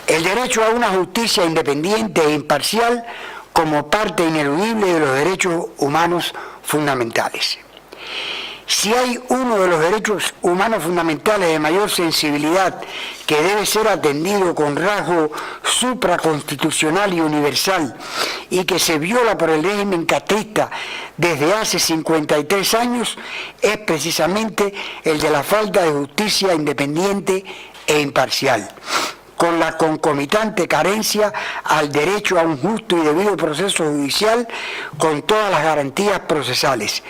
El derecho a una justicia independiente e imparcial como parte ineludible de los derechos humanos fundamentales. Si hay uno de los derechos humanos fundamentales de mayor sensibilidad que debe ser atendido con rasgo supraconstitucional y universal y que se viola por el régimen castrista desde hace 53 años, es precisamente el de la falta de justicia independiente e imparcial, con la concomitante carencia al derecho a un justo y debido proceso judicial con todas las garantías procesales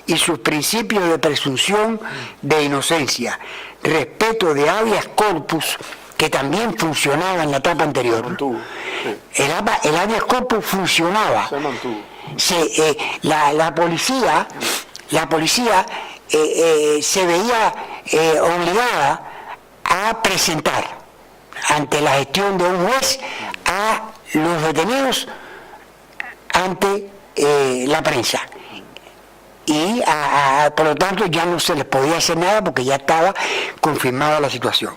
y sus principios de presunción de inocencia, respeto de habeas corpus, que también funcionaba en la etapa anterior. Se mantuvo, sí. El habeas corpus funcionaba. Se mantuvo. La policía se veía obligada a presentar ante la gestión de un juez a los detenidos ante la prensa. Y por lo tanto ya no se les podía hacer nada porque ya estaba confirmada la situación.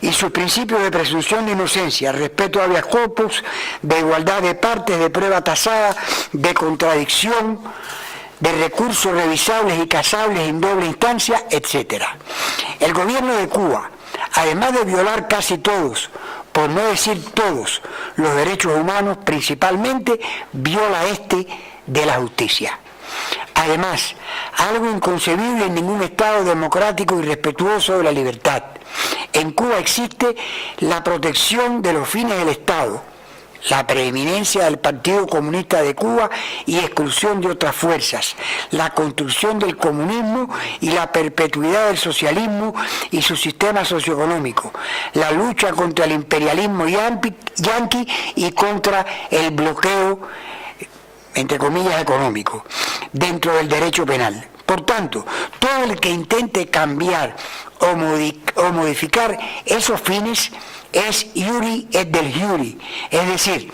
Y sus principios de presunción de inocencia, respeto a habeas corpus, de igualdad de partes, de prueba tasada, de contradicción, de recursos revisables y casables en doble instancia, etc. El gobierno de Cuba, además de violar casi todos, por no decir todos, los derechos humanos, principalmente viola de la justicia. Además, algo inconcebible en ningún Estado democrático y respetuoso de la libertad. En Cuba existe la protección de los fines del Estado, la preeminencia del Partido Comunista de Cuba y exclusión de otras fuerzas, la construcción del comunismo y la perpetuidad del socialismo y su sistema socioeconómico, la lucha contra el imperialismo yanqui y contra el bloqueo, entre comillas, económico, dentro del derecho penal. Por tanto, todo el que intente cambiar o modificar esos fines es iuri et del iuri, es decir,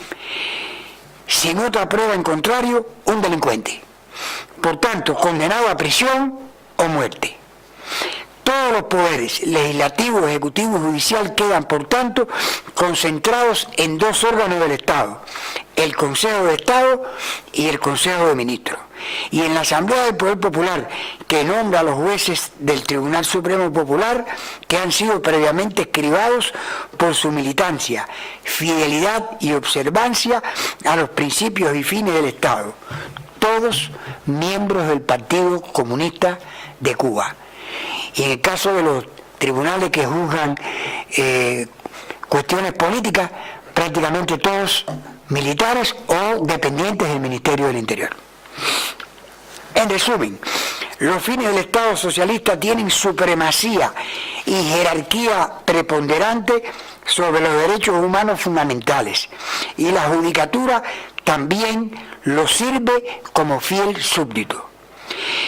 sin otra prueba en contrario, un delincuente. Por tanto, condenado a prisión o muerte. Todos los poderes, legislativo, ejecutivo y judicial, quedan, por tanto, concentrados en dos órganos del Estado, el Consejo de Estado y el Consejo de Ministros. Y en la Asamblea del Poder Popular, que nombra a los jueces del Tribunal Supremo Popular, que han sido previamente escribados por su militancia, fidelidad y observancia a los principios y fines del Estado, todos miembros del Partido Comunista de Cuba. Y en el caso de los tribunales que juzgan cuestiones políticas, prácticamente todos militares o dependientes del Ministerio del Interior. En resumen, los fines del Estado socialista tienen supremacía y jerarquía preponderante sobre los derechos humanos fundamentales, y la judicatura también los sirve como fiel súbdito.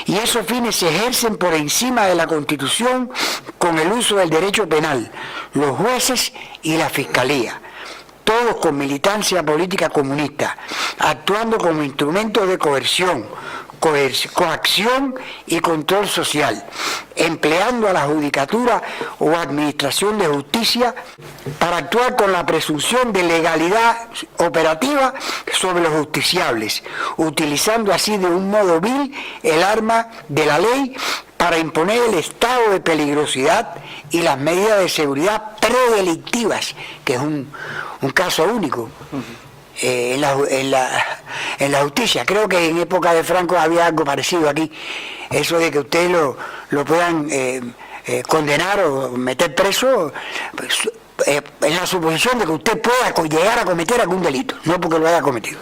Y esos fines se ejercen por encima de la Constitución con el uso del derecho penal, los jueces y la Fiscalía, todos con militancia política comunista, actuando como instrumentos de coerción, coacción y control social, empleando a la judicatura o administración de justicia para actuar con la presunción de legalidad operativa sobre los justiciables, utilizando así de un modo vil el arma de la ley para imponer el estado de peligrosidad y las medidas de seguridad predelictivas, que es un caso único en la justicia. Creo que en época de Franco había algo parecido aquí, eso de que ustedes lo puedan condenar o meter preso, pues, en la suposición de que usted pueda llegar a cometer algún delito, no porque lo haya cometido.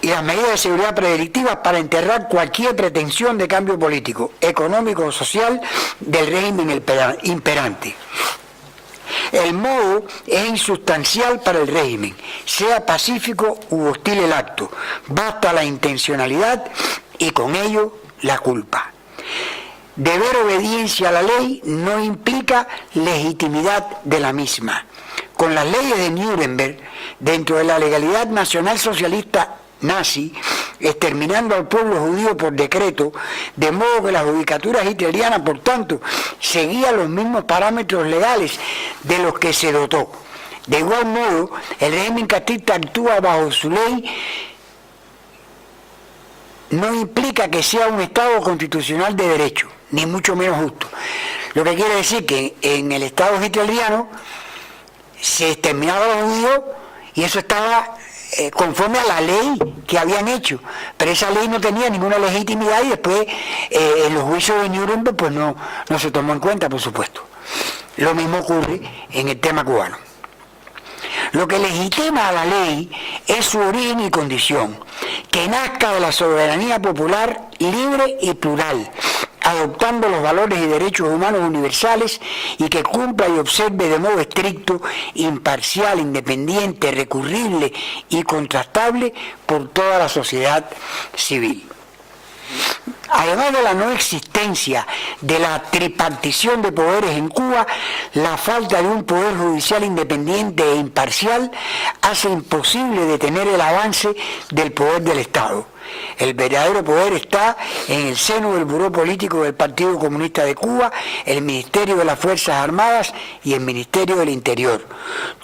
Y las medidas de seguridad predelictivas para enterrar cualquier pretensión de cambio político, económico o social del régimen imperante. El modo es insustancial para el régimen, sea pacífico u hostil el acto. Basta la intencionalidad y con ello la culpa. Deber obediencia a la ley no implica legitimidad de la misma. Con las leyes de Nuremberg, dentro de la legalidad nacional socialista nazi, exterminando al pueblo judío por decreto, de modo que la judicatura hitleriana, por tanto, seguía los mismos parámetros legales de los que se dotó. De igual modo, el régimen castrista actúa bajo su ley, no implica que sea un Estado constitucional de derecho, ni mucho menos justo. Lo que quiere decir que en el Estado hitleriano se exterminaba a los judíos y eso estaba conforme a la ley que habían hecho, pero esa ley no tenía ninguna legitimidad y después en los juicios de Nuremberg pues no se tomó en cuenta, por supuesto. Lo mismo ocurre en el tema cubano. Lo que legitima a la ley es su origen y condición, que nazca de la soberanía popular libre y plural, adoptando los valores y derechos humanos universales y que cumpla y observe de modo estricto, imparcial, independiente, recurrible y contrastable por toda la sociedad civil. Además de la no existencia de la tripartición de poderes en Cuba, la falta de un poder judicial independiente e imparcial hace imposible detener el avance del poder del Estado. El verdadero poder está en el seno del Buró Político del Partido Comunista de Cuba, el Ministerio de las Fuerzas Armadas y el Ministerio del Interior.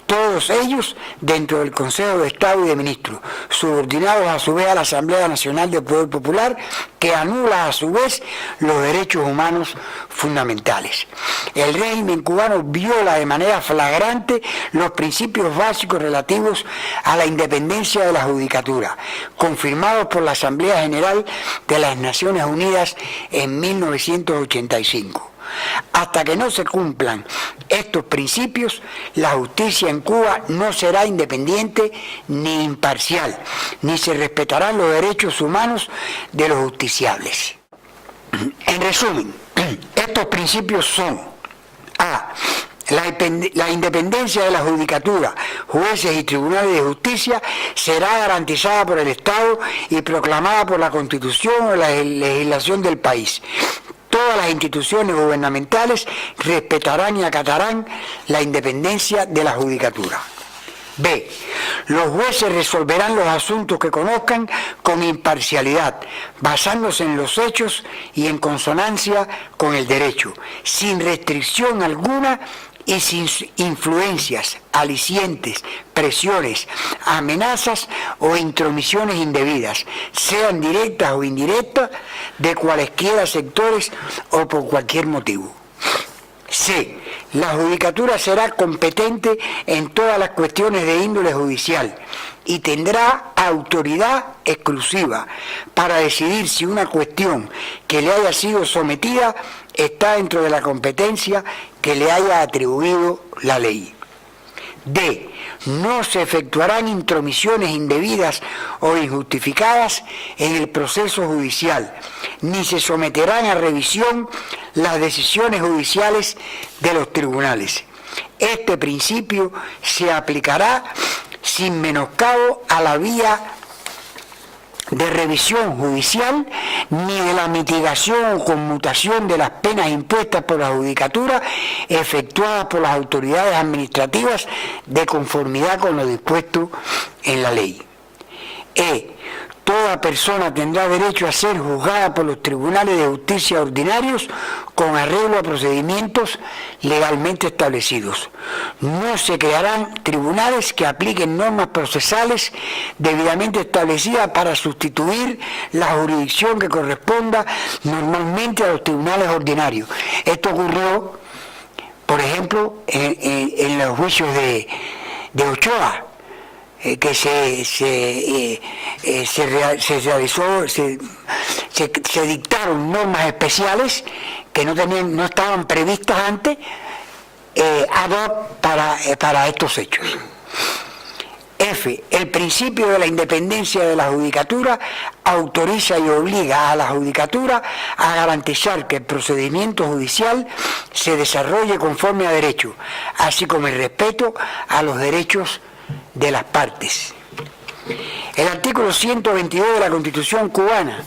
Todos ellos dentro del Consejo de Estado y de Ministros, subordinados a su vez a la Asamblea Nacional del Poder Popular, que anula a su vez los derechos humanos fundamentales. El régimen cubano viola de manera flagrante los principios básicos relativos a la independencia de la judicatura, confirmados por la Asamblea General de las Naciones Unidas en 1985. Hasta que no se cumplan estos principios, la justicia en Cuba no será independiente ni imparcial, ni se respetarán los derechos humanos de los justiciables. En resumen, estos principios son: A. La independencia de la judicatura, jueces y tribunales de justicia será garantizada por el Estado y proclamada por la Constitución o la legislación del país. Todas las instituciones gubernamentales respetarán y acatarán la independencia de la judicatura. B. Los jueces resolverán los asuntos que conozcan con imparcialidad, basándose en los hechos y en consonancia con el derecho, sin restricción alguna y sin influencias, alicientes, presiones, amenazas o intromisiones indebidas, sean directas o indirectas, de cualesquiera sectores o por cualquier motivo. C. La judicatura será competente en todas las cuestiones de índole judicial y tendrá autoridad exclusiva para decidir si una cuestión que le haya sido sometida está dentro de la competencia que le haya atribuido la ley. D. No se efectuarán intromisiones indebidas o injustificadas en el proceso judicial, ni se someterán a revisión las decisiones judiciales de los tribunales. Este principio se aplicará sin menoscabo a la vía de revisión judicial ni de la mitigación o conmutación de las penas impuestas por la judicatura efectuadas por las autoridades administrativas de conformidad con lo dispuesto en la ley. E. Toda persona tendrá derecho a ser juzgada por los tribunales de justicia ordinarios con arreglo a procedimientos legalmente establecidos. No se crearán tribunales que apliquen normas procesales debidamente establecidas para sustituir la jurisdicción que corresponda normalmente a los tribunales ordinarios. Esto ocurrió, por ejemplo, en los juicios de Ochoa, que se dictaron normas especiales que no estaban previstas antes ad hoc para estos hechos. F. El principio de la independencia de la judicatura autoriza y obliga a la judicatura a garantizar que el procedimiento judicial se desarrolle conforme a derecho, así como el respeto a los derechos de las partes. El artículo 122 de la Constitución cubana,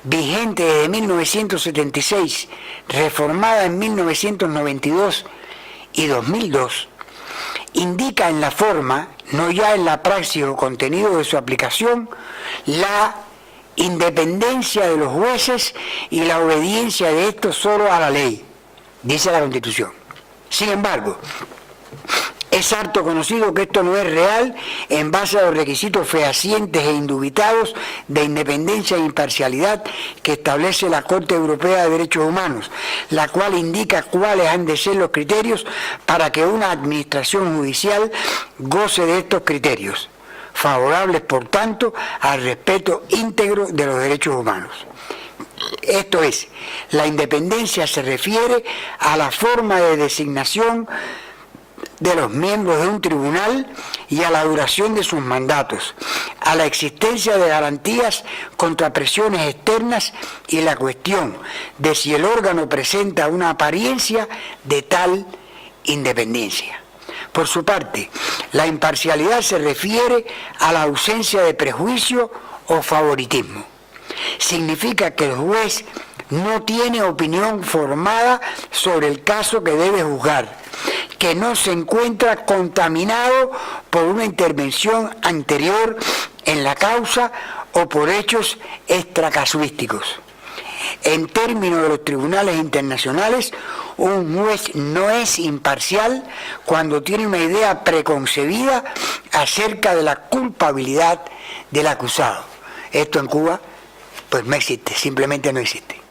vigente desde 1976, reformada en 1992 y 2002, indica en la forma, no ya en la praxis o contenido de su aplicación, la independencia de los jueces y la obediencia de estos solo a la ley, dice la Constitución. Sin embargo, es harto conocido que esto no es real en base a los requisitos fehacientes e indubitados de independencia e imparcialidad que establece la Corte Europea de Derechos Humanos, la cual indica cuáles han de ser los criterios para que una administración judicial goce de estos criterios, favorables por tanto al respeto íntegro de los derechos humanos. Esto es, la independencia se refiere a la forma de designación de los miembros de un tribunal y a la duración de sus mandatos, a la existencia de garantías contra presiones externas y la cuestión de si el órgano presenta una apariencia de tal independencia. Por su parte, la imparcialidad se refiere a la ausencia de prejuicio o favoritismo. Significa que el juez no tiene opinión formada sobre el caso que debe juzgar, que no se encuentra contaminado por una intervención anterior en la causa o por hechos extracasuísticos. En términos de los tribunales internacionales, un juez no es imparcial cuando tiene una idea preconcebida acerca de la culpabilidad del acusado. Esto en Cuba, pues no existe, simplemente no existe.